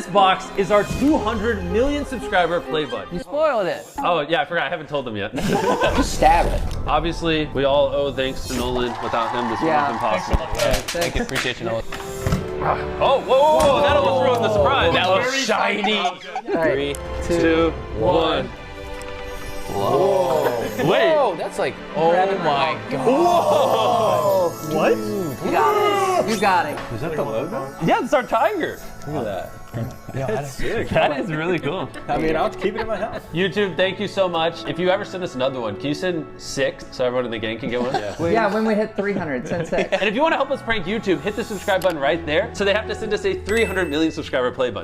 this box is our 200 million subscriber play button. You spoiled it. Oh yeah, I forgot. I haven't told them yet. Just stab it. Obviously, we all owe thanks to Nolan. Without him, this would have been possible. Thank you. Appreciate you, Nolan. Oh, whoa, that almost ruined the surprise. That was shiny. 3, 2, 1. Whoa. Wait. Whoa, that's like, oh my God. Whoa. What? You got it. You got it. Is that the logo? Yeah, it's our tiger. Look at that. That's sick. That is really cool. I mean, I'll keep it in my house. YouTube, thank you so much. If you ever send us another one, can you send 6 so everyone in the gang can get one? Yeah, when we hit 300, send 6. And if you want to help us prank YouTube, hit the subscribe button right there. So they have to send us a 300 million subscriber play button.